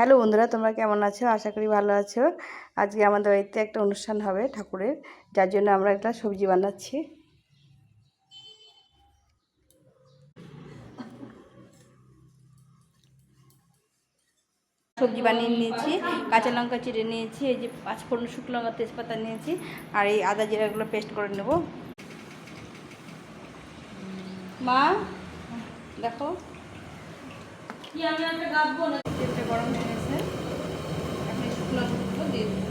Hello বন্ধুরা, তোমরা কেমন আছো? আশা করি ভালো আছো। আজকে আমাদের বাড়িতে একটা অনুষ্ঠান হবে ঠাকুরের, যার জন্য আমরা একটা সবজি বানাচ্ছি। সবজি বানিয়ে নিয়েছি, কাঁচা লঙ্কা চিড়ে নিয়েছি, এই যে 5 ফোড়ন, শুকনো লঙ্কা, তেজপাতা নিয়েছি, আর এই আদা জিরাগুলো পেস্ট করে নেব। মা দেখো, তেলটা গরম হয়ে গেছে, আপনি শুকনো লঙ্কা দিয়ে দিন।